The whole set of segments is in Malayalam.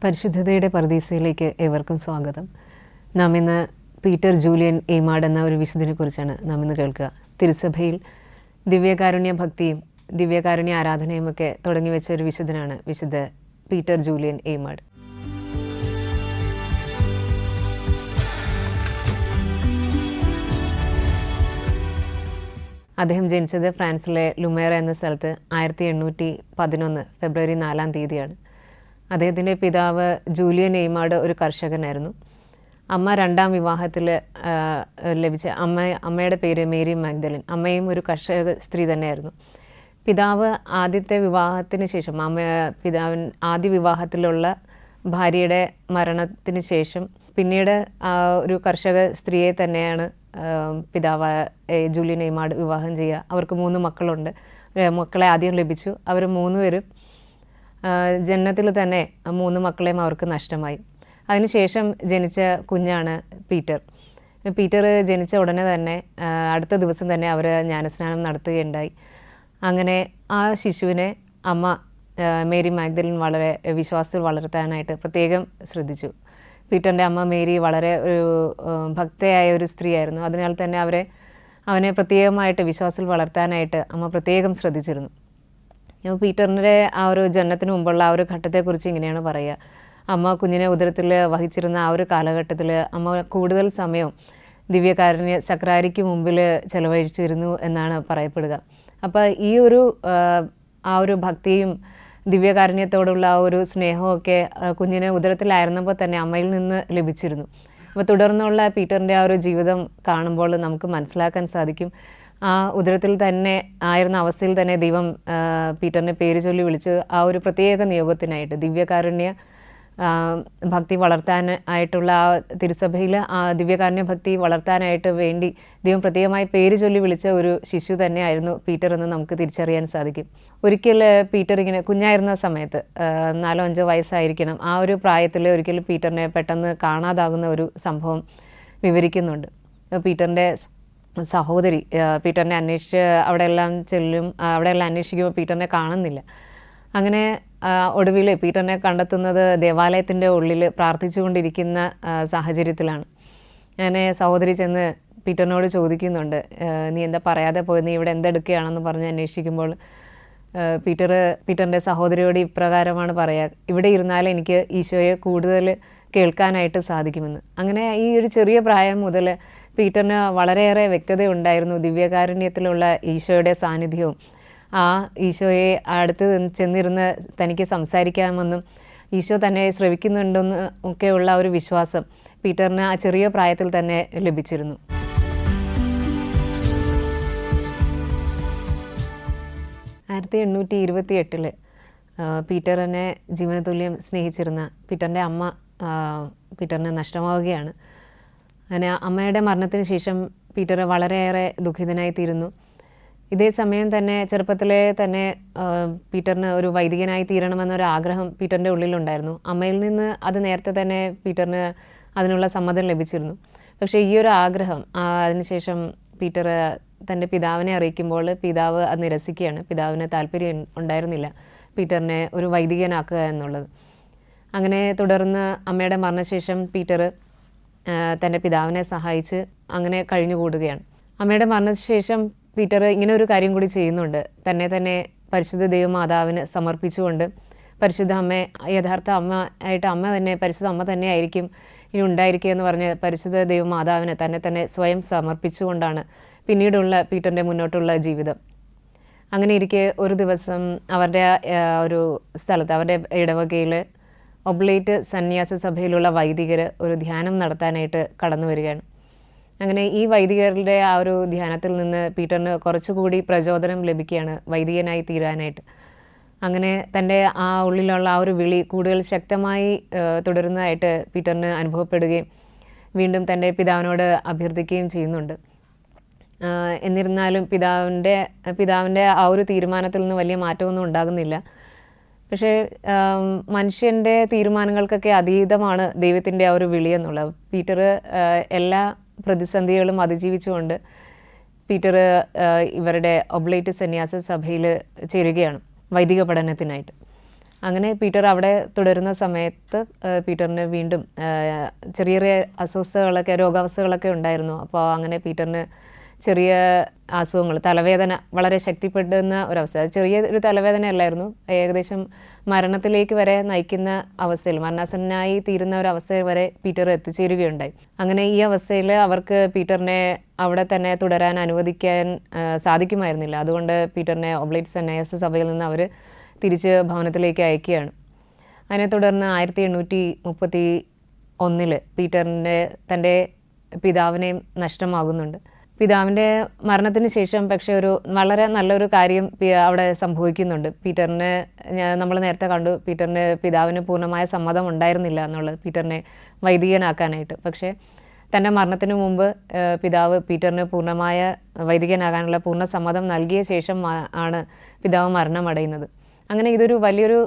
പരിശുദ്ധതയുടെ പറുദീസയിലേക്ക് ഏവർക്കും സ്വാഗതം. നാം ഇന്ന് പീറ്റർ ജൂലിയൻ എയ്മാഡ് എന്ന ഒരു വിശുദ്ധനെ കുറിച്ചാണ് നാം ഇന്ന് കേൾക്കുക. തിരുസഭയിൽ ദിവ്യകാരുണ്യ ഭക്തിയും ദിവ്യകാരുണ്യ ആരാധനയും ഒക്കെ തുടങ്ങി വെച്ച ഒരു വിശുദ്ധനാണ് വിശുദ്ധ പീറ്റർ ജൂലിയൻ എയ്മാഡ്. അദ്ദേഹം ജനിച്ചത് ഫ്രാൻസിലെ ലുമേറ എന്ന സ്ഥലത്ത് 1811 ഫെബ്രുവരി 4 അദ്ദേഹത്തിൻ്റെ പിതാവ് ജൂലിയൻ എയ്മാഡ് ഒരു കർഷകനായിരുന്നു. അമ്മ രണ്ടാം വിവാഹത്തിൽ ലഭിച്ച അമ്മയുടെ പേര് മേരി മാഗ്ദലിൻ. അമ്മയും ഒരു കർഷക സ്ത്രീ തന്നെയായിരുന്നു. പിതാവ് ആദ്യത്തെ വിവാഹത്തിന് ശേഷം ആദ്യ വിവാഹത്തിലുള്ള ഭാര്യയുടെ മരണത്തിന് ശേഷം പിന്നീട് ഒരു കർഷക സ്ത്രീയെ തന്നെയാണ് പിതാവ് ജൂലിയൻ എയ്മാഡ് വിവാഹം ചെയ്യുക. അവർക്ക് 3 മക്കളുണ്ട്. മക്കളെ ആദ്യം ലഭിച്ചു. അവർ 3 പേരും ജനനത്തിൽ തന്നെ 3 മക്കളെയും അവർക്ക് നഷ്ടമായി. അതിനുശേഷം ജനിച്ച കുഞ്ഞാണ് പീറ്റർ. പീറ്റർ ജനിച്ച ഉടനെ തന്നെ അടുത്ത ദിവസം തന്നെ അവർ ജ്ഞാനസ്നാനം നടത്തുകയുണ്ടായി. അങ്ങനെ ആ ശിശുവിനെ അമ്മ മേരി മാഗ്ദലിൻ വളരെ വിശ്വാസത്തിൽ വളർത്താനായിട്ട് പ്രത്യേകം ശ്രദ്ധിച്ചു. പീറ്ററിൻ്റെ അമ്മ മേരി വളരെ ഒരു ഭക്തയായ ഒരു സ്ത്രീയായിരുന്നു. അതിനാൽ തന്നെ അവനെ പ്രത്യേകമായിട്ട് വിശ്വാസത്തിൽ വളർത്താനായിട്ട് അമ്മ പ്രത്യേകം ശ്രദ്ധിച്ചിരുന്നു. പീറ്ററിൻ്റെ ആ ഒരു ജനനത്തിന് മുമ്പുള്ള ആ ഒരു ഘട്ടത്തെക്കുറിച്ച് ഇങ്ങനെയാണ് പറയുക. അമ്മ കുഞ്ഞിനെ ഉദരത്തിൽ വഹിച്ചിരുന്ന ആ ഒരു കാലഘട്ടത്തിൽ അമ്മ കൂടുതൽ സമയം ദിവ്യകാരുണ്യ സക്രാരിക്ക് മുമ്പിൽ ചെലവഴിച്ചിരുന്നു എന്നാണ് പറയപ്പെടുക. അപ്പോൾ ഈ ഒരു ആ ഒരു ഭക്തിയും ദിവ്യകാരുണ്യത്തോടുള്ള ആ ഒരു സ്നേഹമൊക്കെ കുഞ്ഞിനെ ഉദരത്തിലായിരുന്നപ്പോൾ തന്നെ അമ്മയിൽ നിന്ന് ലഭിച്ചിരുന്നു. അപ്പോൾ തുടർന്നുള്ള പീറ്ററിൻ്റെ ആ ഒരു ജീവിതം കാണുമ്പോൾ നമുക്ക് മനസ്സിലാക്കാൻ സാധിക്കും, ആ ഉദരത്തിൽ തന്നെ ആയിരുന്ന അവസ്ഥയിൽ തന്നെ ദൈവം പീറ്ററിനെ പേര് ചൊല്ലി വിളിച്ച് ആ ഒരു പ്രത്യേക നിയോഗത്തിനായിട്ട് ദിവ്യകാരുണ്യ ഭക്തി വളർത്താനായിട്ടുള്ള ആ തിരുസഭയിൽ ആ ദിവ്യകാരുണ്യ ഭക്തി വളർത്താനായിട്ട് വേണ്ടി ദൈവം പ്രത്യേകമായി പേര് ചൊല്ലി വിളിച്ച ഒരു ശിശു തന്നെയായിരുന്നു പീറ്റർ എന്ന് നമുക്ക് തിരിച്ചറിയാൻ സാധിക്കും. ഒരിക്കൽ പീറ്റർ ഇങ്ങനെ കുഞ്ഞായിരുന്ന സമയത്ത് 4-5 വയസ്സായിരിക്കണം, ആ ഒരു പ്രായത്തിൽ ഒരിക്കൽ പീറ്ററിനെ പെട്ടെന്ന് കാണാതാകുന്ന ഒരു സംഭവം വിവരിക്കുന്നുണ്ട്. പീറ്ററിൻ്റെ സഹോദരി പീറ്ററിനെ അന്വേഷിച്ച് അവിടെയെല്ലാം അന്വേഷിക്കുമ്പോൾ പീറ്ററിനെ കാണുന്നില്ല. അങ്ങനെ ഒടുവിൽ പീറ്ററിനെ കണ്ടെത്തുന്നത് ദേവാലയത്തിൻ്റെ ഉള്ളിൽ പ്രാർത്ഥിച്ചുകൊണ്ടിരിക്കുന്ന സാഹചര്യത്തിലാണ്. അങ്ങനെ സഹോദരി ചെന്ന് പീറ്ററിനോട് ചോദിക്കുന്നുണ്ട്, നീ എന്താ പറയാതെ പോയി, നീ ഇവിടെ എന്തെടുക്കുകയാണെന്ന് പറഞ്ഞ് അന്വേഷിക്കുമ്പോൾ പീറ്ററിൻ്റെ സഹോദരിയോട് ഇപ്രകാരമാണ് പറയുക, ഇവിടെ ഇരുന്നാൽ എനിക്ക് ഈശോയെ കൂടുതൽ കേൾക്കാനായിട്ട് സാധിക്കുമെന്ന്. അങ്ങനെ ഈ ഒരു ചെറിയ പ്രായം മുതൽ പീറ്ററിന് വളരെയേറെ വ്യക്തതയുണ്ടായിരുന്നു ദിവ്യകാരുണ്യത്തിലുള്ള ഈശോയുടെ സാന്നിധ്യവും ആ ഈശോയെ അടുത്ത് ചെന്നിരുന്ന് തനിക്ക് സംസാരിക്കാമെന്നും ഈശോ തന്നെ ശ്രവിക്കുന്നുണ്ടെന്ന് ഒക്കെയുള്ള ഒരു വിശ്വാസം പീറ്ററിന് ആ ചെറിയ പ്രായത്തിൽ തന്നെ ലഭിച്ചിരുന്നു. ആയിരത്തി 1828 പീറ്ററിനെ ജീവനതുല്യം സ്നേഹിച്ചിരുന്ന പീറ്ററിൻ്റെ അമ്മ പീറ്ററിന് നഷ്ടമാവുകയാണ്. അങ്ങനെ അമ്മയുടെ മരണത്തിന് ശേഷം പീറ്റർ വളരെയേറെ ദുഃഖിതനായി തീരുന്നു. ഇതേ സമയം തന്നെ ചെറുപ്പത്തിലെ തന്നെ പീറ്ററിന് ഒരു വൈദികനായി തീരണമെന്നൊരു ആഗ്രഹം പീറ്ററിൻ്റെ ഉള്ളിലുണ്ടായിരുന്നു. അമ്മയിൽ നിന്ന് അത് നേരത്തെ തന്നെ പീറ്ററിന് അതിനുള്ള സമ്മതം ലഭിച്ചിരുന്നു. പക്ഷേ ഈ ഒരു ആഗ്രഹം അതിനുശേഷം പീറ്റർ തൻ്റെ പിതാവിനെ അറിയിക്കുമ്പോൾ പിതാവ് അത് നിരസിക്കുകയാണ്. പിതാവിന് താല്പര്യം ഉണ്ടായിരുന്നില്ല പീറ്ററിനെ ഒരു വൈദികനാക്കുക എന്നുള്ളത്. അങ്ങനെ തുടർന്ന് അമ്മയുടെ മരണശേഷം പീറ്റർ തൻ്റെ പിതാവിനെ സഹായിച്ച് അങ്ങനെ കഴിഞ്ഞുകൂടുകയാണ്. അമ്മയുടെ മരണശേഷം പീറ്റർ ഇങ്ങനെ ഒരു കാര്യം കൂടി ചെയ്യുന്നുണ്ട്. തന്നെ പരിശുദ്ധ ദൈവമാതാവിന് സമർപ്പിച്ചുകൊണ്ട് പരിശുദ്ധ അമ്മയെ യഥാർത്ഥ അമ്മ ആയിട്ട് പരിശുദ്ധ അമ്മ തന്നെ ആയിരിക്കും ഇനി ഉണ്ടായിരിക്കുക എന്ന് പറഞ്ഞ് പരിശുദ്ധ ദൈവമാതാവിന് തന്നെ സ്വയം സമർപ്പിച്ചുകൊണ്ടാണ് പിന്നീടുള്ള പീറ്ററിൻ്റെ മുന്നോട്ടുള്ള ജീവിതം. അങ്ങനെ ഇരിക്കെ ഒരു ദിവസം അവരുടെ ഒരു സ്ഥലത്ത് അവരുടെ ഇടവകയിൽ ഒബ്ലേറ്റ് സന്യാസ സഭയിലുള്ള വൈദികർ ഒരു ധ്യാനം നടത്താനായിട്ട് കടന്നു വരികയാണ്. അങ്ങനെ ഈ വൈദികരുടെ ആ ഒരു ധ്യാനത്തിൽ നിന്ന് പീറ്ററിന് കുറച്ചുകൂടി പ്രചോദനം ലഭിക്കുകയാണ് വൈദികനായി തീരാനായിട്ട്. അങ്ങനെ തൻ്റെ ആ ഉള്ളിലുള്ള ആ ഒരു വിളി കൂടുതൽ ശക്തമായി തുടരുന്നതായിട്ട് പീറ്ററിന് അനുഭവപ്പെടുകയും വീണ്ടും തൻ്റെ പിതാവിനോട് അഭ്യർത്ഥിക്കുകയും ചെയ്യുന്നുണ്ട്. എന്നിരുന്നാലും പിതാവിൻ്റെ ആ ഒരു തീരുമാനത്തിൽ നിന്ന് വലിയ മാറ്റമൊന്നും ഉണ്ടാകുന്നില്ല. പക്ഷേ മനുഷ്യൻ്റെ തീരുമാനങ്ങൾക്കൊക്കെ അതീതമാണ് ദൈവത്തിൻ്റെ ആ ഒരു വിളി എന്നുള്ളത്. പീറ്റർ എല്ലാ പ്രതിസന്ധികളും അതിജീവിച്ചുകൊണ്ട് പീറ്റർ ഇവരുടെ ഒബ്ലേറ്റ് സന്യാസ സഭയിൽ ചേരുകയാണ് വൈദിക പഠനത്തിനായിട്ട്. അങ്ങനെ പീറ്റർ അവിടെ തുടരുന്ന സമയത്ത് പീറ്ററിന് വീണ്ടും ചെറിയ ചെറിയ രോഗാവസ്ഥകളൊക്കെ ഉണ്ടായിരുന്നു. അപ്പോൾ അങ്ങനെ പീറ്ററിന് ചെറിയ അസുഖങ്ങൾ, തലവേദന വളരെ ശക്തിപ്പെടുന്ന ഒരവസ്ഥ. ചെറിയൊരു തലവേദന അല്ലായിരുന്നു, ഏകദേശം മരണത്തിലേക്ക് വരെ നയിക്കുന്ന അവസ്ഥയിൽ, മരണാസന്നനായി തീരുന്ന ഒരവസ്ഥയിൽ വരെ പീറ്റർ എത്തിച്ചേരുകയുണ്ടായി. അങ്ങനെ ഈ അവസ്ഥയിൽ അവർക്ക് പീറ്ററിനെ അവിടെ തന്നെ തുടരാൻ അനുവദിക്കാൻ സാധിക്കുമായിരുന്നില്ല. അതുകൊണ്ട് പീറ്ററിനെ ഒബ്ലേറ്റ് സന്യാസ സഭയിൽ നിന്ന് അവർ തിരിച്ച് ഭവനത്തിലേക്ക് അയക്കുകയാണ്. അതിനെ തുടർന്ന് 1831 പീറ്ററിൻ്റെ തൻ്റെ പിതാവിനെയും നഷ്ടമാകുന്നുണ്ട്. പിതാവിൻ്റെ മരണത്തിന് ശേഷം പക്ഷേ ഒരു വളരെ നല്ലൊരു കാര്യം അവിടെ സംഭവിക്കുന്നുണ്ട്. പീറ്ററിന് നമ്മൾ നേരത്തെ കണ്ടു, പീറ്ററിന് പിതാവിന് പൂർണ്ണമായ സമ്മതം ഉണ്ടായിരുന്നില്ല എന്നുള്ളത്, പീറ്ററിനെ വൈദികനാക്കാനായിട്ട്. പക്ഷേ തൻ്റെ മരണത്തിന് മുമ്പ് പിതാവ് പീറ്ററിന് പൂർണ്ണമായ വൈദികനാകാനുള്ള പൂർണ്ണ സമ്മതം നൽകിയ ശേഷം ആണ് പിതാവ് മരണമടയുന്നത്. അങ്ങനെ ഇതൊരു വലിയൊരു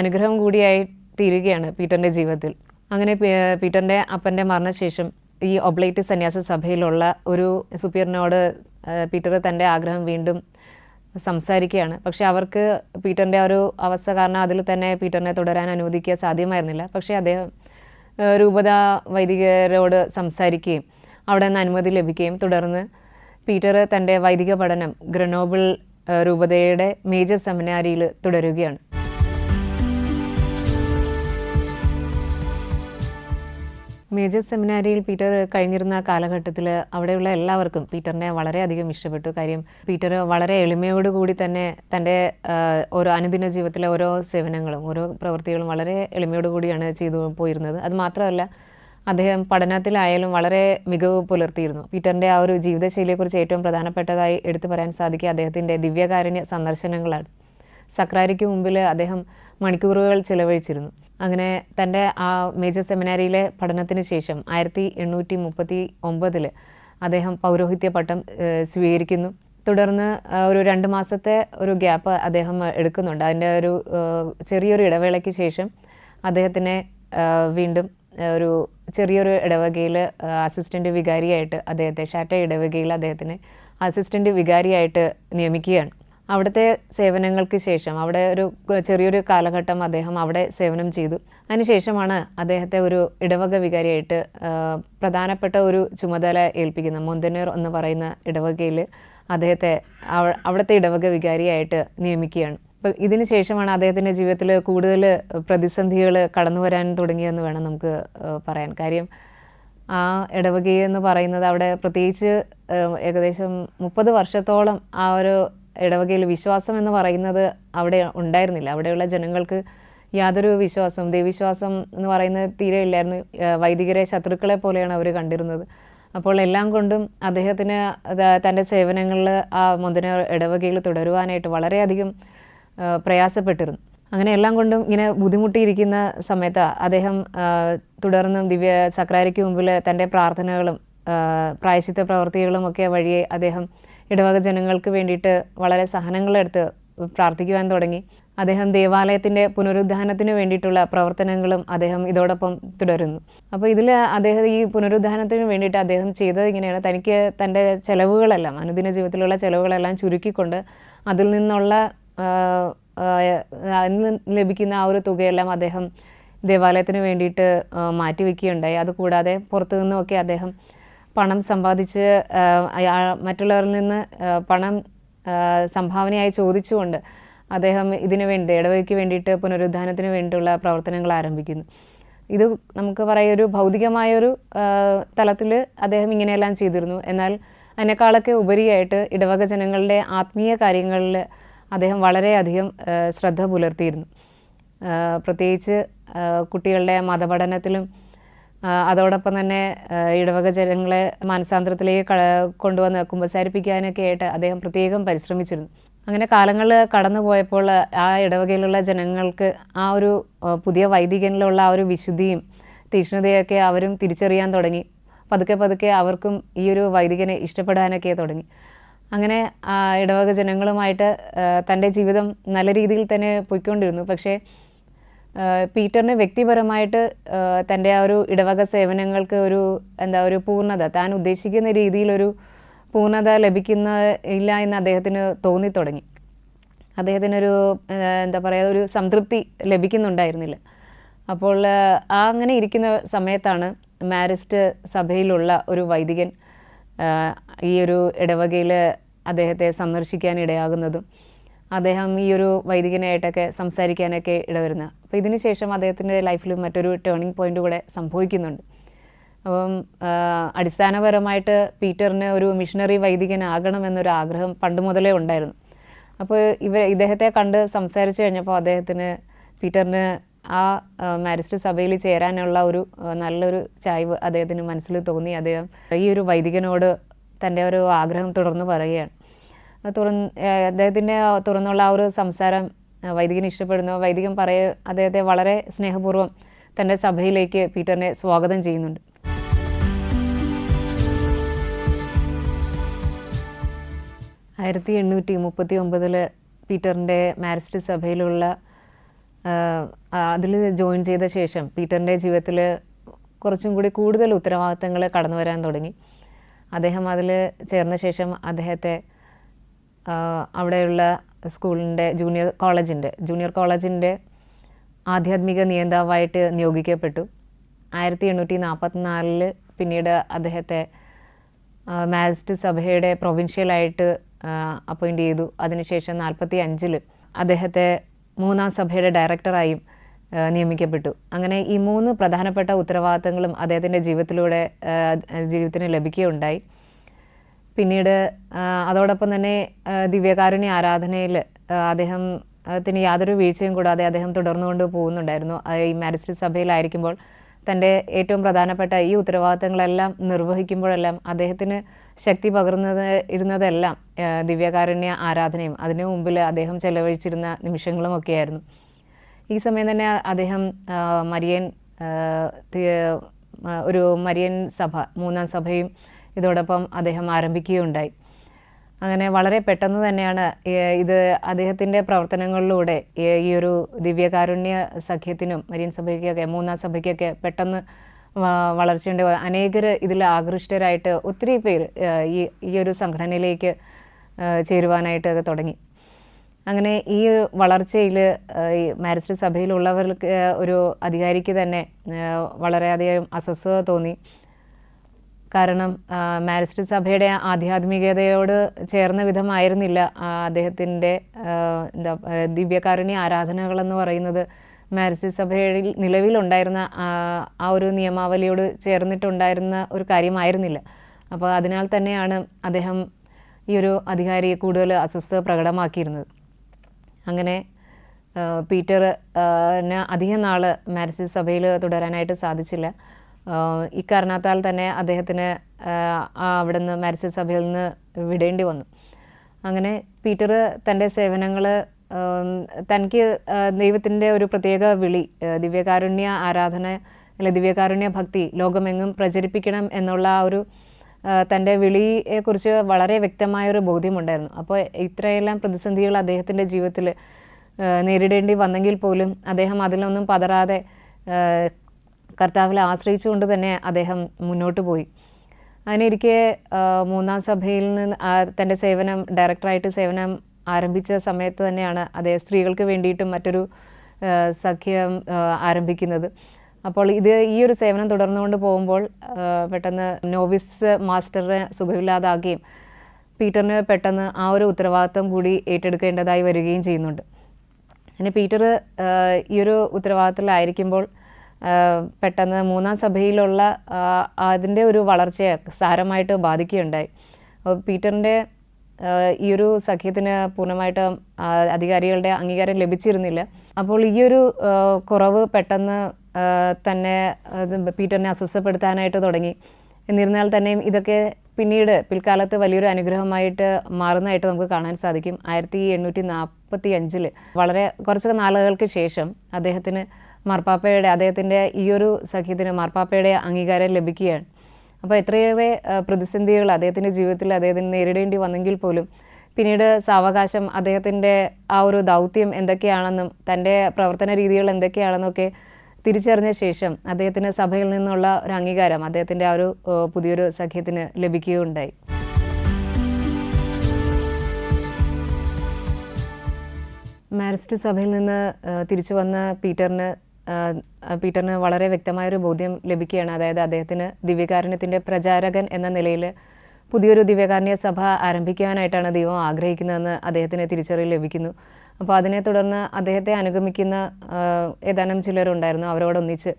അനുഗ്രഹം കൂടിയായി തീരുകയാണ് പീറ്ററിൻ്റെ ജീവിതത്തിൽ. അങ്ങനെ പീറ്ററിൻ്റെ അപ്പൻ്റെ മരണശേഷം ഈ ഒബ്ലേറ്റ് സന്യാസ സഭയിലുള്ള ഒരു സുപ്പീരിയറിനോട് പീറ്റർ തൻ്റെ ആഗ്രഹം വീണ്ടും സംസാരിക്കുകയാണ്. പക്ഷേ അവർക്ക് പീറ്ററിൻ്റെ ഒരു അവസ്ഥ കാരണം അതിൽ തന്നെ പീറ്ററിനെ തുടരാൻ അനുവദിക്കുക സാധ്യമായിരുന്നില്ല. പക്ഷേ അദ്ദേഹം രൂപത വൈദികരോട് സംസാരിക്കുകയും അവിടെ നിന്ന് അനുമതി ലഭിക്കുകയും തുടർന്ന് പീറ്റർ തൻ്റെ വൈദിക പഠനം ഗ്രനോബിൾ രൂപതയുടെ മേജർ സെമിനാരിയിൽ തുടരുകയാണ്. മേജർ സെമിനാരിയിൽ പീറ്റർ കഴിഞ്ഞിരുന്ന കാലഘട്ടത്തിൽ അവിടെയുള്ള എല്ലാവർക്കും പീറ്ററിനെ വളരെയധികം ഇഷ്ടപ്പെട്ടു. കാര്യം പീറ്റർ വളരെ എളിമയോടുകൂടി തന്നെ തൻ്റെ ഓരോ അനുദിന ജീവിതത്തിലെ ഓരോ സേവനങ്ങളും ഓരോ പ്രവൃത്തികളും വളരെ എളിമയോടുകൂടിയാണ് ചെയ്തു പോയിരുന്നത്. അത് മാത്രമല്ല, അദ്ദേഹം പഠനത്തിലായാലും വളരെ മികവ് പുലർത്തിയിരുന്നു. പീറ്ററിൻ്റെ ആ ഒരു ജീവിതശൈലിയെക്കുറിച്ച് ഏറ്റവും പ്രധാനപ്പെട്ടതായി എടുത്തു പറയാൻ സാധിക്കുക അദ്ദേഹത്തിൻ്റെ ദിവ്യകാരുണ്യ സന്ദർശനങ്ങളാണ്. സക്രാരിക്ക് മുമ്പിൽ അദ്ദേഹം മണിക്കൂറുകൾ ചിലവഴിച്ചിരുന്നു. അങ്ങനെ തൻ്റെ ആ മേജർ സെമിനാരിയിലെ പഠനത്തിന് ശേഷം 1839 അദ്ദേഹം പൗരോഹിത്യ പട്ടം സ്വീകരിക്കുന്നു. തുടർന്ന് ഒരു 2 മാസത്തെ ഒരു ഗ്യാപ്പ് അദ്ദേഹം എടുക്കുന്നുണ്ട്. അതിൻ്റെ ഒരു ചെറിയൊരു ഇടവേളയ്ക്ക് ശേഷം അദ്ദേഹത്തിനെ വീണ്ടും ഒരു ചെറിയൊരു ഇടവകയിൽ അസിസ്റ്റൻ്റ് വികാരിയായിട്ട് ഷാറ്റ ഇടവകയിൽ അദ്ദേഹത്തിനെ അസിസ്റ്റൻ്റ് വികാരിയായിട്ട് നിയമിക്കുകയാണ്. അവിടുത്തെ സേവനങ്ങൾക്ക് ശേഷം അവിടെ ഒരു ചെറിയൊരു കാലഘട്ടം അദ്ദേഹം അവിടെ സേവനം ചെയ്തു. അതിനുശേഷമാണ് അദ്ദേഹത്തെ ഒരു ഇടവക വികാരിയായിട്ട് പ്രധാനപ്പെട്ട ഒരു ചുമതല ഏൽപ്പിക്കുന്ന മൊന്തനേർ എന്ന് പറയുന്ന ഇടവകയിൽ അദ്ദേഹത്തെ അവിടുത്തെ ഇടവക വികാരിയായിട്ട് നിയമിക്കുകയാണ്. അപ്പോൾ ഇതിന് ശേഷമാണ് അദ്ദേഹത്തിൻ്റെ ജീവിതത്തിൽ കൂടുതൽ പ്രതിസന്ധികൾ കടന്നു വരാൻ തുടങ്ങിയെന്ന് വേണം നമുക്ക് പറയാൻ. കാര്യം ആ ഇടവകയെന്ന് പറയുന്നത് അവിടെ പ്രത്യേകിച്ച് ഏകദേശം 30 വർഷത്തോളം ആ ഒരു ഇടവകയിൽ വിശ്വാസം എന്ന് പറയുന്നത് അവിടെ ഉണ്ടായിരുന്നില്ല. അവിടെയുള്ള ജനങ്ങൾക്ക് യാതൊരു വിശ്വാസവും, ദൈവവിശ്വാസം എന്ന് പറയുന്നത് തീരെ ഇല്ലായിരുന്നു. വൈദികരെ ശത്രുക്കളെ പോലെയാണ് അവർ കണ്ടിരുന്നത്. അപ്പോൾ എല്ലാം കൊണ്ടും അദ്ദേഹത്തിന് തൻ്റെ സേവനങ്ങളിൽ ആ മൊന്തന ഇടവകയിൽ തുടരുവാനായിട്ട് വളരെയധികം പ്രയാസപ്പെട്ടിരുന്നു. അങ്ങനെ എല്ലാം കൊണ്ടും ഇങ്ങനെ ബുദ്ധിമുട്ടിയിരിക്കുന്ന സമയത്ത് അദ്ദേഹം തുടർന്നും സക്രാരിക്ക് മുമ്പിൽ തൻ്റെ പ്രാർത്ഥനകളും പ്രായശ്ചിത്ത പ്രവർത്തികളും ഒക്കെ വഴിയെ അദ്ദേഹം ഇടവക ജനങ്ങൾക്ക് വേണ്ടിയിട്ട് വളരെ സഹനങ്ങളെടുത്ത് പ്രാർത്ഥിക്കുവാൻ തുടങ്ങി. അദ്ദേഹം ദേവാലയത്തിൻ്റെ പുനരുദ്ധാനത്തിന് വേണ്ടിയിട്ടുള്ള പ്രവർത്തനങ്ങളും അദ്ദേഹം ഇതോടൊപ്പം തുടരുന്നു. അപ്പോൾ ഇതിൽ അദ്ദേഹം ഈ പുനരുദ്ധാനത്തിന് വേണ്ടിയിട്ട് അദ്ദേഹം ചെയ്തത് ഇങ്ങനെയാണ്, തനിക്ക് തൻ്റെ ചിലവുകളെല്ലാം, അനുദിന ജീവിതത്തിലുള്ള ചിലവുകളെല്ലാം ചുരുക്കിക്കൊണ്ട് അതിൽ നിന്നുള്ള ലഭിക്കുന്ന ആ ഒരു തുകയെല്ലാം അദ്ദേഹം ദേവാലയത്തിന് വേണ്ടിയിട്ട് മാറ്റിവെക്കുകയുണ്ടായി. അതുകൂടാതെ പുറത്തു നിന്നുമൊക്കെ അദ്ദേഹം പണം സമ്പാദിച്ച് മറ്റുള്ളവരിൽ നിന്ന് പണം സംഭാവനയായി ചോദിച്ചുകൊണ്ട് അദ്ദേഹം ഇതിനു വേണ്ടി ഇടവകയ്ക്ക് വേണ്ടിയിട്ട് പുനരുദ്ധാനത്തിന് വേണ്ടിയിട്ടുള്ള പ്രവർത്തനങ്ങൾ ആരംഭിക്കുന്നു. ഇത് നമുക്ക് പറയാം ഒരു ഭൗതികമായൊരു തലത്തിൽ അദ്ദേഹം ഇങ്ങനെയെല്ലാം ചെയ്തിരുന്നു. എന്നാൽ അതിനേക്കാളൊക്കെ ഉപരിയായിട്ട് ഇടവക ജനങ്ങളുടെ ആത്മീയ കാര്യങ്ങളിൽ അദ്ദേഹം വളരെയധികം ശ്രദ്ധ പുലർത്തിയിരുന്നു. പ്രത്യേകിച്ച് കുട്ടികളുടെ മതപഠനത്തിലും അതോടൊപ്പം തന്നെ ഇടവക ജനങ്ങളെ മാനസാന്തരത്തിലേക്ക് കൊണ്ടുവന്ന് കുമ്പസാരിപ്പിക്കാനൊക്കെ ആയിട്ട് അദ്ദേഹം പ്രത്യേകം പരിശ്രമിച്ചിരുന്നു. അങ്ങനെ കാലങ്ങൾ കടന്നു പോയപ്പോൾ ആ ഇടവകയിലുള്ള ജനങ്ങൾക്ക് ആ ഒരു പുതിയ വൈദികനിലുള്ള ആ ഒരു വിശുദ്ധിയും തീക്ഷ്ണതയൊക്കെ അവരും തിരിച്ചറിയാൻ തുടങ്ങി. പതുക്കെ അവർക്കും ഈ ഒരു വൈദികനെ ഇഷ്ടപ്പെടാനൊക്കെ തുടങ്ങി. അങ്ങനെ ഇടവക ജനങ്ങളുമായിട്ട് തൻ്റെ ജീവിതം നല്ല രീതിയിൽ തന്നെ പോയിക്കൊണ്ടിരുന്നു. പക്ഷേ പീറ്ററിന് വ്യക്തിപരമായിട്ട് തൻ്റെ ആ ഒരു ഇടവക സേവനങ്ങൾക്ക് ഒരു പൂർണ്ണത, താൻ ഉദ്ദേശിക്കുന്ന രീതിയിലൊരു പൂർണ്ണത ലഭിക്കുന്ന ഇല്ല എന്ന് അദ്ദേഹത്തിന് തോന്നിത്തുടങ്ങി. അദ്ദേഹത്തിനൊരു എന്താ പറയുക, ഒരു സംതൃപ്തി ലഭിക്കുന്നുണ്ടായിരുന്നില്ല. അപ്പോൾ അങ്ങനെ ഇരിക്കുന്ന സമയത്താണ് മാരിസ്റ്റ് സഭയിലുള്ള ഒരു വൈദികൻ ഈ ഒരു ഇടവകയിൽ അദ്ദേഹത്തെ സന്ദർശിക്കാൻ ഇടയാകുന്നതും അദ്ദേഹം ഈ ഒരു വൈദികനായിട്ടൊക്കെ സംസാരിക്കാനൊക്കെ ഇടവരുന്നത്. അപ്പോൾ ഇതിന് ശേഷം അദ്ദേഹത്തിൻ്റെ ലൈഫിൽ മറ്റൊരു ടേണിംഗ് പോയിൻ്റ് കൂടെ സംഭവിക്കുന്നുണ്ട്. അപ്പം അടിസ്ഥാനപരമായിട്ട് പീറ്ററിന് ഒരു മിഷണറി വൈദികനാകണമെന്നൊരു ആഗ്രഹം പണ്ട് മുതലേ ഉണ്ടായിരുന്നു. അപ്പോൾ ഇദ്ദേഹത്തെ കണ്ട് സംസാരിച്ച് കഴിഞ്ഞപ്പോൾ പീറ്ററിന് ആ മാരിസ്റ്റ് സഭയിൽ ചേരാനുള്ള ഒരു നല്ലൊരു ചായ്വ് അദ്ദേഹത്തിന് മനസ്സിൽ തോന്നി. അദ്ദേഹം ഈ ഒരു വൈദികനോട് തൻ്റെ ഒരു ആഗ്രഹം തുടർന്ന് പറയുകയാണ്. അദ്ദേഹത്തിൻ്റെ തുറന്നുള്ള ആ ഒരു സംസാരം വൈദികന് ഇഷ്ടപ്പെടുന്നു. വൈദികൻ അദ്ദേഹത്തെ വളരെ സ്നേഹപൂർവ്വം തൻ്റെ സഭയിലേക്ക് പീറ്ററിനെ സ്വാഗതം ചെയ്യുന്നുണ്ട്. ആയിരത്തി 1839 പീറ്ററിൻ്റെ മാരിസ്റ്റ് സഭയിലുള്ള അതിൽ ജോയിൻ ചെയ്ത ശേഷം പീറ്ററിൻ്റെ ജീവിതത്തിൽ കുറച്ചും കൂടി കൂടുതൽ ഉത്തരവാദിത്തങ്ങൾ കടന്നു വരാൻ തുടങ്ങി. അദ്ദേഹം അതിൽ ചേർന്ന ശേഷം അദ്ദേഹത്തെ അവിടെയുള്ള സ്കൂളിൻ്റെ ജൂനിയർ കോളേജിൻ്റെ ആധ്യാത്മിക നിയന്താവായിട്ട് നിയോഗിക്കപ്പെട്ടു. 1844 പിന്നീട് അദ്ദേഹത്തെ മാരിസ്റ്റ് സഭയുടെ പ്രൊവിൻഷ്യലായിട്ട് അപ്പോയിൻ്റ് ചെയ്തു. അതിനുശേഷം 1945 അദ്ദേഹത്തെ 3-ാം സഭയുടെ ഡയറക്ടറായും നിയമിക്കപ്പെട്ടു. അങ്ങനെ ഈ 3 പ്രധാനപ്പെട്ട ഉത്തരവാദിത്തങ്ങളും അദ്ദേഹത്തിൻ്റെ ജീവിതത്തിന് ലഭിക്കുകയുണ്ടായി. പിന്നീട് അതോടൊപ്പം തന്നെ ദിവ്യകാരുണ്യ ആരാധനയിൽ അദ്ദേഹത്തിന് യാതൊരു വീഴ്ചയും കൂടാതെ അദ്ദേഹം തുടർന്നുകൊണ്ട് പോകുന്നുണ്ടായിരുന്നു. ഈ മാരിസ്റ്റ് സഭയിലായിരിക്കുമ്പോൾ തൻ്റെ ഏറ്റവും പ്രധാനപ്പെട്ട ഈ ഉത്തരവാദിത്തങ്ങളെല്ലാം നിർവഹിക്കുമ്പോഴെല്ലാം അദ്ദേഹത്തിന് ശക്തി ഇരുന്നതെല്ലാം ദിവ്യകാരുണ്യ ആരാധനയും അതിനു മുമ്പിൽ അദ്ദേഹം ചെലവഴിച്ചിരുന്ന നിമിഷങ്ങളുമൊക്കെയായിരുന്നു. ഈ സമയം തന്നെ അദ്ദേഹം ഒരു മരിയൻ സഭ 3-ാം സഭയും ഇതോടൊപ്പം അദ്ദേഹം ആരംഭിക്കുകയുണ്ടായി. അങ്ങനെ വളരെ പെട്ടെന്ന് തന്നെയാണ് ഇത് അദ്ദേഹത്തിൻ്റെ പ്രവർത്തനങ്ങളിലൂടെ ഈ ഒരു ദിവ്യകാരുണ്യ സഖ്യത്തിനും മരിയൻ സഭയ്ക്കൊക്കെ 3-ാം സഭയ്ക്കൊക്കെ പെട്ടെന്ന് വളർച്ചയുണ്ട്. അനേകർ ഇതിൽ ആകൃഷ്ടരായിട്ട് ഒത്തിരി പേര് ഈ ഒരു സംഘടനയിലേക്ക് ചേരുവാനായിട്ടൊക്കെ തുടങ്ങി. അങ്ങനെ ഈ വളർച്ചയിൽ ഈ മാരിസ്റ്റ് സഭയിലുള്ളവർക്ക് ഒരു അധികാരിക്ക് തന്നെ വളരെയധികം അസ്വസ്ഥത തോന്നി. കാരണം മാരിസ്റ്റ് സഭയുടെ ആധ്യാത്മികതയോട് ചേർന്ന വിധമായിരുന്നില്ല അദ്ദേഹത്തിൻ്റെ ദിവ്യകാരുണ്യ ആരാധനകളെന്ന് പറയുന്നത്. മാരിസ്റ്റ് സഭയിൽ നിലവിലുണ്ടായിരുന്ന ആ ഒരു നിയമാവലിയോട് ചേർന്നിട്ടുണ്ടായിരുന്ന ഒരു കാര്യമായിരുന്നില്ല. അപ്പോൾ അതിനാൽ തന്നെയാണ് അദ്ദേഹം ഈ ഒരു അധികാരി കൂടുതൽ അസ്വസ്ഥത പ്രകടമാക്കിയിരുന്നത്. അങ്ങനെ പീറ്ററിന് അധികം നാൾ മാരിസ്റ്റ് സഭയിൽ തുടരാനായിട്ട് സാധിച്ചില്ല. ഇക്കാരണത്താൽ തന്നെ അദ്ദേഹത്തിന് അവിടെ നിന്ന് മാരിസ്റ്റ് സഭയിൽ നിന്ന് വിടേണ്ടി വന്നു. അങ്ങനെ പീറ്റർ തൻ്റെ സേവനങ്ങൾ തനിക്ക് ദൈവത്തിൻ്റെ ഒരു പ്രത്യേക വിളി, ദിവ്യകാരുണ്യ ആരാധന അല്ലെ ദിവ്യകാരുണ്യ ഭക്തി ലോകമെങ്ങും പ്രചരിപ്പിക്കണം എന്നുള്ള ആ ഒരു തൻ്റെ വിളിയെക്കുറിച്ച് വളരെ വ്യക്തമായൊരു ബോധ്യമുണ്ടായിരുന്നു. അപ്പോൾ ഇത്രയെല്ലാം പ്രതിസന്ധികൾ അദ്ദേഹത്തിൻ്റെ ജീവിതത്തിൽ നേരിടേണ്ടി വന്നെങ്കിൽ പോലും അദ്ദേഹം അതിലൊന്നും പതറാതെ കർത്താവിൽ ആശ്രയിച്ചുകൊണ്ട് തന്നെ അദ്ദേഹം മുന്നോട്ട് പോയി. അതിനിരിക്കെ 3-ാം സഭയിൽ നിന്ന് തൻ്റെ ഡയറക്ടറായിട്ട് സേവനം ആരംഭിച്ച സമയത്ത് തന്നെയാണ് അദ്ദേഹം സ്ത്രീകൾക്ക് വേണ്ടിയിട്ടും മറ്റൊരു സഖ്യം ആരംഭിക്കുന്നത്. അപ്പോൾ ഈ ഒരു സേവനം തുടർന്നുകൊണ്ട് പോകുമ്പോൾ പെട്ടെന്ന് നോവിസ് മാസ്റ്ററിനെ സുഖമില്ലാതാകുകയും പീറ്ററിന് പെട്ടെന്ന് ആ ഒരു ഉത്തരവാദിത്വം കൂടി ഏറ്റെടുക്കേണ്ടതായി വരികയും ചെയ്യുന്നുണ്ട്. അങ്ങനെ പീറ്റർ ഈ ഒരു ഉത്തരവാദിത്തത്തിലായിരിക്കുമ്പോൾ പെട്ടെന്ന് 3-ാം സഭയിലുള്ള അതിൻ്റെ ഒരു വളർച്ചയെ സാരമായിട്ട് ബാധിക്കുകയുണ്ടായി. പീറ്ററിൻ്റെ ഈ ഒരു സഖ്യത്തിന് പൂർണ്ണമായിട്ട് അധികാരികളുടെ അംഗീകാരം ലഭിച്ചിരുന്നില്ല. അപ്പോൾ ഈ ഒരു കുറവ് പെട്ടെന്ന് തന്നെ പീറ്ററിനെ അസ്വസ്ഥപ്പെടുത്താനായിട്ട് തുടങ്ങി. എന്നിരുന്നാൽ തന്നെയും ഇതൊക്കെ പിൽക്കാലത്ത് വലിയൊരു അനുഗ്രഹമായിട്ട് മാറുന്നതായിട്ട് നമുക്ക് കാണാൻ സാധിക്കും. 1845 വളരെ കുറച്ച് നാളുകൾക്ക് ശേഷം അദ്ദേഹത്തിൻ്റെ ഈ ഒരു സഖ്യത്തിന് മാർപ്പാപ്പയുടെ അംഗീകാരം ലഭിക്കുകയാണ്. അപ്പോൾ എത്രയേറെ പ്രതിസന്ധികൾ അദ്ദേഹത്തിൻ്റെ ജീവിതത്തിൽ അദ്ദേഹത്തിന് നേരിടേണ്ടി വന്നെങ്കിൽ പോലും പിന്നീട് സാവകാശം അദ്ദേഹത്തിൻ്റെ ആ ഒരു ദൗത്യം എന്തൊക്കെയാണെന്നും തൻ്റെ പ്രവർത്തന രീതികൾ എന്തൊക്കെയാണെന്നൊക്കെ തിരിച്ചറിഞ്ഞ ശേഷം അദ്ദേഹത്തിന് സഭയിൽ നിന്നുള്ള ഒരു അംഗീകാരം അദ്ദേഹത്തിൻ്റെ ആ ഒരു പുതിയൊരു സഖ്യത്തിന് ലഭിക്കുകയുണ്ടായി. മാരിസ്റ്റ് സഭയിൽ നിന്ന് തിരിച്ചു വന്ന പീറ്ററിന് വളരെ വ്യക്തമായൊരു ബോധ്യം ലഭിക്കുകയാണ്. അതായത് അദ്ദേഹത്തിന് ദിവ്യകാരുണ്യത്തിൻ്റെ പ്രചാരകൻ എന്ന നിലയിൽ പുതിയൊരു ദിവ്യകാരുണ്യ സഭ ആരംഭിക്കാനായിട്ടാണ് ദൈവം ആഗ്രഹിക്കുന്നതെന്ന് അദ്ദേഹത്തിന് തിരിച്ചറിയൽ ലഭിക്കുന്നു. അപ്പോൾ അതിനെ തുടർന്ന് അദ്ദേഹത്തെ അനുഗമിക്കുന്ന ഏതാനും ചിലരുണ്ടായിരുന്നു. അവരോടൊന്നിച്ച്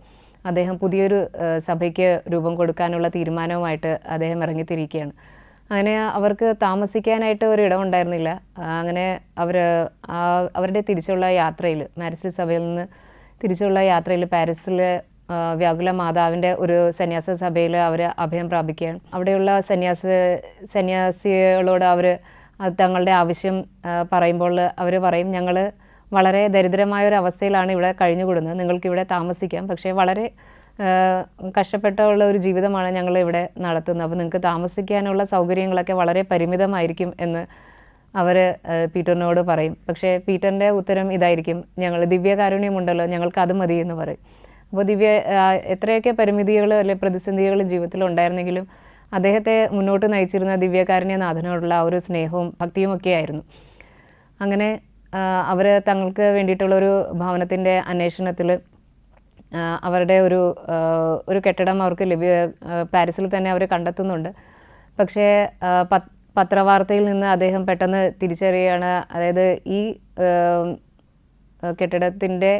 അദ്ദേഹം പുതിയൊരു സഭയ്ക്ക് രൂപം കൊടുക്കാനുള്ള തീരുമാനവുമായിട്ട് അദ്ദേഹം ഇറങ്ങിത്തിരിക്കുകയാണ്. അങ്ങനെ അവർക്ക് താമസിക്കാനായിട്ട് ഒരിടം ഉണ്ടായിരുന്നില്ല. അങ്ങനെ അവരുടെ തിരിച്ചുള്ള യാത്രയിൽ, മാരിസ്റ്റ് സഭയിൽ നിന്ന് തിരിച്ചുള്ള യാത്രയിൽ പാരീസിൽ വ്യാകുല മാതാവിൻ്റെ ഒരു സന്യാസ സഭയിൽ അവർ അഭയം പ്രാപിക്കുകയാണ്. അവിടെയുള്ള സന്യാസികളോട് അവർ തങ്ങളുടെ ആവശ്യം പറയുമ്പോൾ അവർ പറയും, ഞങ്ങൾ വളരെ ദരിദ്രമായൊരവസ്ഥയിലാണ് ഇവിടെ കഴിഞ്ഞുകൂടുന്നത്, നിങ്ങൾക്കിവിടെ താമസിക്കാം, പക്ഷേ വളരെ കഷ്ടപ്പെട്ടുള്ള ഒരു ജീവിതമാണ് ഞങ്ങൾ ഇവിടെ നടത്തുന്നത്, അപ്പോൾ നിങ്ങൾക്ക് താമസിക്കാനുള്ള സൗകര്യങ്ങളൊക്കെ വളരെ പരിമിതമായിരിക്കും എന്ന് അവർ പീറ്ററിനോട് പറയും. പക്ഷേ പീറ്ററിൻ്റെ ഉത്തരം ഇതായിരിക്കും, ഞങ്ങൾ ദിവ്യകാരുണ്യമുണ്ടല്ലോ, ഞങ്ങൾക്ക് അത് മതി എന്ന് പറയും. അപ്പോൾ എത്രയൊക്കെ പരിമിതികൾ അല്ലെങ്കിൽ പ്രതിസന്ധികൾ ജീവിതത്തിൽ ഉണ്ടായിരുന്നെങ്കിലും അദ്ദേഹത്തെ മുന്നോട്ട് നയിച്ചിരുന്ന ദിവ്യകാരുണ്യനാഥനോടുള്ള ആ ഒരു സ്നേഹവും ഭക്തിയുമൊക്കെ ആയിരുന്നു. അങ്ങനെ അവർ തങ്ങൾക്ക് വേണ്ടിയിട്ടുള്ളൊരു ഭവനത്തിൻ്റെ അന്വേഷണത്തിൽ അവരുടെ ഒരു കെട്ടിടം അവർക്ക് പാരീസിൽ തന്നെ അവർ കണ്ടെത്തുന്നുണ്ട്. പക്ഷേ പത്രവാർത്തയിൽ നിന്ന് അദ്ദേഹം പെട്ടെന്ന് തിരിച്ചറിയുകയാണ്, അതായത് ഈ കെട്ടിടത്തിൻ്റെ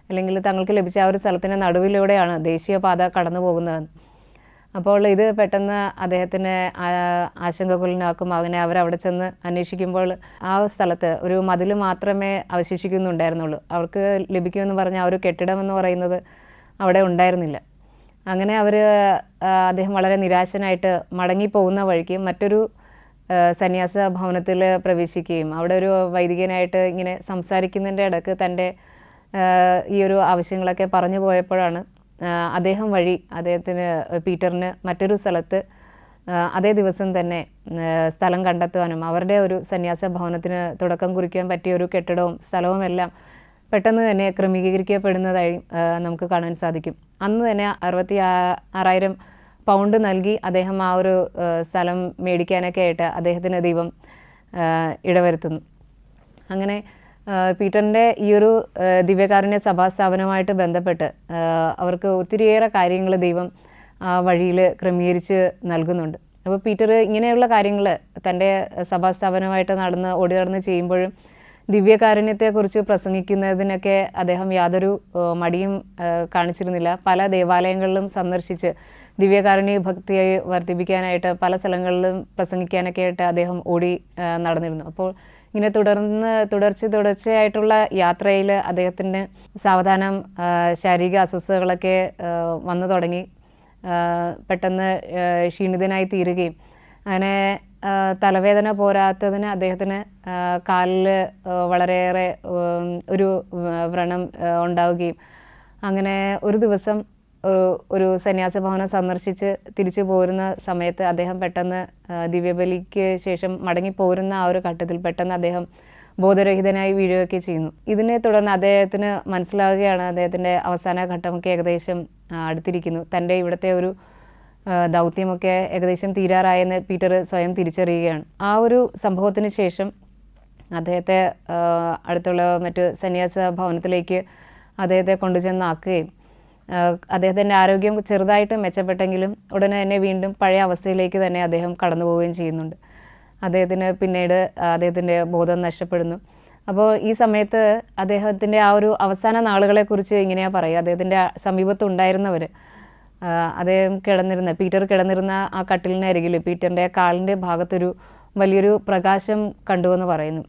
അല്ലെങ്കിൽ തങ്ങൾക്ക് ലഭിച്ച ആ ഒരു സ്ഥലത്തിൻ്റെ നടുവിലൂടെയാണ് ദേശീയപാത കടന്നു പോകുന്നത്. അപ്പോൾ ഇത് പെട്ടെന്ന് അദ്ദേഹത്തിന് ആശങ്കകുലനാക്കും. അങ്ങനെ അവരവിടെ ചെന്ന് അന്വേഷിക്കുമ്പോൾ ആ സ്ഥലത്ത് ഒരു മതിൽ മാത്രമേ അവശേഷിക്കുന്നുണ്ടായിരുന്നുള്ളൂ. അവർക്ക് ലഭിക്കുമെന്ന് പറഞ്ഞ ആ ഒരു കെട്ടിടം എന്ന് പറയുന്നത് അവിടെ ഉണ്ടായിരുന്നില്ല. അങ്ങനെ അദ്ദേഹം വളരെ നിരാശനായിട്ട് മടങ്ങിപ്പോകുന്ന വഴിക്ക് മറ്റൊരു സന്യാസ ഭവനത്തിൽ പ്രവേശിക്കുകയും അവിടെ ഒരു വൈദികനായിട്ട് ഇങ്ങനെ സംസാരിക്കുന്നതിൻ്റെ ഇടയ്ക്ക് തൻ്റെ ഈ ഒരു ആവശ്യങ്ങളൊക്കെ പറഞ്ഞു പോയപ്പോഴാണ് അദ്ദേഹം വഴി പീറ്ററിന് മറ്റൊരു സ്ഥലത്ത് അതേ ദിവസം തന്നെ സ്ഥലം കണ്ടെത്തുവാനും അവരുടെ ഒരു സന്യാസ ഭവനത്തിന് തുടക്കം കുറിക്കാൻ പറ്റിയ ഒരു കെട്ടിടവും സ്ഥലവും എല്ലാം പെട്ടെന്ന് തന്നെ ക്രമീകരിക്കപ്പെടുന്നതായി നമുക്ക് കാണാൻ സാധിക്കും. അന്ന് തന്നെ 66,000 പൗണ്ട് നൽകി അദ്ദേഹം ആ ഒരു സ്ഥലം മേടിക്കാനൊക്കെ ആയിട്ട് അദ്ദേഹത്തിന് ദൈവം ഇടവരുത്തുന്നു. അങ്ങനെ പീറ്ററിൻ്റെ ഈ ഒരു ദിവ്യകാരുണ്യ സഭാസ്ഥാപനവുമായിട്ട് ബന്ധപ്പെട്ട് അവർക്ക് ഒത്തിരിയേറെ കാര്യങ്ങൾ ദൈവം വഴിയിൽ ക്രമീകരിച്ച് നൽകുന്നുണ്ട്. അപ്പോൾ പീറ്റർ ഇങ്ങനെയുള്ള കാര്യങ്ങൾ തൻ്റെ സഭാസ്ഥാപനമായിട്ട് ഓടി നടന്ന് ചെയ്യുമ്പോഴും ദിവ്യകാരുണ്യത്തെക്കുറിച്ച് പ്രസംഗിക്കുന്നതിനൊക്കെ അദ്ദേഹം യാതൊരു മടിയും കാണിച്ചിരുന്നില്ല. പല ദേവാലയങ്ങളിലും സന്ദർശിച്ച് ദിവ്യകാരുണ്യ ഭക്തിയെ വർദ്ധിപ്പിക്കാനായിട്ട് പല സ്ഥലങ്ങളിലും പ്രസംഗിക്കാനൊക്കെ ആയിട്ട് അദ്ദേഹം ഓടി നടന്നിരുന്നു. അപ്പോൾ ഇങ്ങനെ തുടർച്ചയായിട്ടുള്ള യാത്രയിൽ അദ്ദേഹത്തിന് സാവധാനം ശാരീരിക അസ്വസ്ഥതകളൊക്കെ വന്നു തുടങ്ങി. പെട്ടെന്ന് ക്ഷീണിതനായി തീരുകയും അങ്ങനെ തലവേദന പോരാത്തതിന് അദ്ദേഹത്തിന് കാലിൽ വളരെയേറെ ഒരു വ്രണം ഉണ്ടാവുകയും അങ്ങനെ ഒരു ദിവസം ഒരു സന്യാസ ഭവനം സന്ദർശിച്ച് തിരിച്ചു പോരുന്ന സമയത്ത് അദ്ദേഹം പെട്ടെന്ന് ദിവ്യബലിക്ക് ശേഷം മടങ്ങിപ്പോരുന്ന ആ ഒരു ഘട്ടത്തിൽ പെട്ടെന്ന് അദ്ദേഹം ബോധരഹിതനായി വീഴുകയൊക്കെ ചെയ്യുന്നു. ഇതിനെ തുടർന്ന് അദ്ദേഹത്തിന് മനസ്സിലാവുകയാണ് അദ്ദേഹത്തിൻ്റെ അവസാന ഘട്ടമൊക്കെ ഏകദേശം അടുത്തിരിക്കുന്നു, തൻ്റെ ഇവിടുത്തെ ഒരു ദൗത്യമൊക്കെ ഏകദേശം തീരാറായെന്ന് പീറ്റർ സ്വയം തിരിച്ചറിയുകയാണ്. ആ ഒരു സംഭവത്തിന് ശേഷം അദ്ദേഹത്തെ അടുത്തുള്ള മറ്റ് സന്യാസ ഭവനത്തിലേക്ക് അദ്ദേഹത്തെ കൊണ്ടുചെന്നാക്കുകയും അദ്ദേഹത്തിൻ്റെ ആരോഗ്യം ചെറുതായിട്ട് മെച്ചപ്പെട്ടെങ്കിലും ഉടനെ തന്നെ വീണ്ടും പഴയ അവസ്ഥയിലേക്ക് തന്നെ അദ്ദേഹം കടന്നു പോവുകയും ചെയ്യുന്നുണ്ട്. അദ്ദേഹത്തിന് പിന്നീട് അദ്ദേഹത്തിൻ്റെ ബോധം നഷ്ടപ്പെടുന്നു. അപ്പോൾ ഈ സമയത്ത് അദ്ദേഹത്തിൻ്റെ ആ ഒരു അവസാന നാളുകളെക്കുറിച്ച് ഇങ്ങനെയാണ് പറയുക. അദ്ദേഹത്തിൻ്റെ സമീപത്തുണ്ടായിരുന്നവർ പീറ്റർ കിടന്നിരുന്ന ആ കട്ടിലിനരികിൽ പീറ്ററിൻ്റെ കാലിൻ്റെ ഭാഗത്തൊരു വലിയൊരു പ്രകാശം കണ്ടുവെന്ന് പറയുന്നു.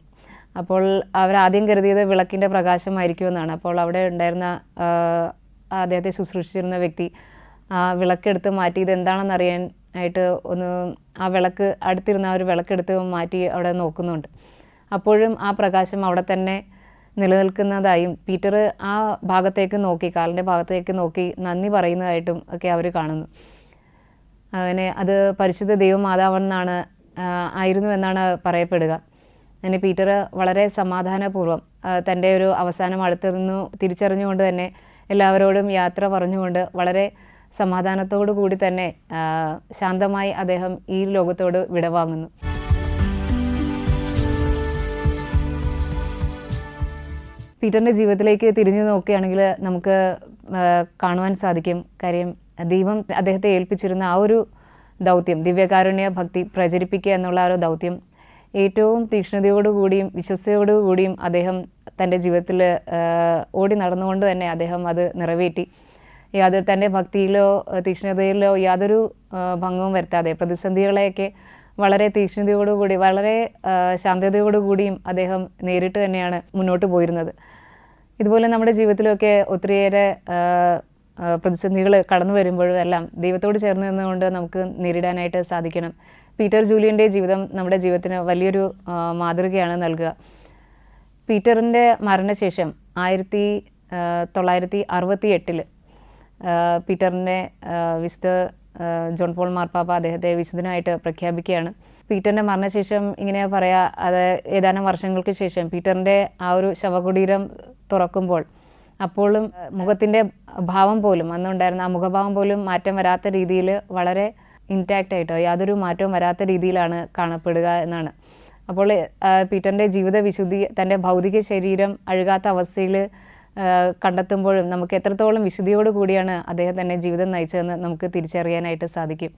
അപ്പോൾ അവരാദ്യം കരുതിയത് വിളക്കിൻ്റെ പ്രകാശമായിരിക്കുമെന്നാണ്. അപ്പോൾ അവിടെ ഉണ്ടായിരുന്ന അദ്ദേഹത്തെ ശുശ്രൂഷിച്ചിരുന്ന വ്യക്തി ആ വിളക്കെടുത്ത് മാറ്റി ഇതെന്താണെന്ന് അറിയാനായിട്ട് അടുത്തിരുന്ന ആ ഒരു വിളക്കെടുത്ത് മാറ്റി അവിടെ നോക്കുന്നുണ്ട്. അപ്പോഴും ആ പ്രകാശം അവിടെ തന്നെ നിലനിൽക്കുന്നതായും പീറ്റർ ആ ഭാഗത്തേക്ക് നോക്കി, കാലിൻ്റെ ഭാഗത്തേക്ക് നോക്കി നന്ദി പറയുന്നതായിട്ടും ഒക്കെ അവർ കാണുന്നു. അങ്ങനെ അത് പരിശുദ്ധ ദൈവമാതാവെന്നാണ് ആയിരുന്നു എന്നാണ് പറയപ്പെടുക. അങ്ങനെ പീറ്റർ വളരെ സമാധാനപൂർവ്വം തൻ്റെ ഒരു അവസാനം അടുത്തിരുന്നു തിരിച്ചറിഞ്ഞുകൊണ്ട് തന്നെ എല്ലാവരോടും യാത്ര പറഞ്ഞുകൊണ്ട് വളരെ സമാധാനത്തോടു കൂടി തന്നെ ശാന്തമായി അദ്ദേഹം ഈ ലോകത്തോട് വിടവാങ്ങുന്നു. പീറ്ററിൻ്റെ ജീവിതത്തിലേക്ക് തിരിഞ്ഞു നോക്കുകയാണെങ്കിൽ നമുക്ക് കാണുവാൻ സാധിക്കും. കാര്യം ദൈവം അദ്ദേഹത്തെ ഏൽപ്പിച്ചിരുന്ന ആ ഒരു ദൗത്യം, ദിവ്യകാരുണ്യ ഭക്തി പ്രചരിപ്പിക്കുക എന്നുള്ള ആ ഒരു ദൗത്യം ഏറ്റവും തീക്ഷ്ണതയോടുകൂടിയും വിശ്വസ്തയോടുകൂടിയും അദ്ദേഹം തൻ്റെ ജീവിതത്തിൽ ഓടി നടന്നുകൊണ്ട് തന്നെ അദ്ദേഹം അത് നിറവേറ്റി. തൻ്റെ ഭക്തിയിലോ തീക്ഷ്ണതയിലോ യാതൊരു ഭംഗവും വരുത്താതെ പ്രതിസന്ധികളെയൊക്കെ വളരെ തീക്ഷ്ണതയോടുകൂടി വളരെ ശാന്തതയോടുകൂടിയും അദ്ദേഹം നേരിട്ട് തന്നെയാണ് മുന്നോട്ട് പോയിരുന്നത്. ഇതുപോലെ നമ്മുടെ ജീവിതത്തിലൊക്കെ ഒത്തിരിയേറെ പ്രതിസന്ധികൾ കടന്നു വരുമ്പോഴും എല്ലാം ദൈവത്തോട് ചേർന്ന് നിന്നുകൊണ്ട് നമുക്ക് നേരിടാനായിട്ട് സാധിക്കണം. പീറ്റർ ജൂലിയൻ്റെ ജീവിതം നമ്മുടെ ജീവിതത്തിന് വലിയൊരു മാതൃകയാണ് നൽകുക. പീറ്ററിൻ്റെ മരണശേഷം 1968 പീറ്ററിൻ്റെ വിശുദ്ധ ജോൺ പോൾ മാർപ്പാപ്പ അദ്ദേഹത്തെ വിശുദ്ധനായിട്ട് പ്രഖ്യാപിക്കുകയാണ്. പീറ്ററിൻ്റെ മരണശേഷം ഇങ്ങനെ പറയാം, അത് ഏതാനും വർഷങ്ങൾക്ക് ശേഷം പീറ്ററിൻ്റെ ആ ഒരു ശവകുടീരം തുറക്കുമ്പോൾ അപ്പോഴും മുഖത്തിൻ്റെ ഭാവം പോലും, അന്നുണ്ടായിരുന്ന ആ മുഖഭാവം പോലും മാറ്റം വരാത്ത രീതിയിൽ വളരെ ഇൻടാക്റ്റായിട്ടോ യാതൊരു മാറ്റവും വരാത്ത രീതിയിലാണ് കാണപ്പെടുക എന്നാണ്. അപ്പോൾ പീറ്ററിൻ്റെ ജീവിത വിശുദ്ധി തൻ്റെ ഭൗതിക ശരീരം അഴുകാത്ത അവസ്ഥയിൽ കണ്ടെത്തുമ്പോഴും നമുക്ക് എത്രത്തോളം വിശുദ്ധിയോട് കൂടിയാണ് അദ്ദേഹം തന്നെ ജീവിതം നയിച്ചതെന്ന് നമുക്ക് തിരിച്ചറിയാനായിട്ട് സാധിക്കും.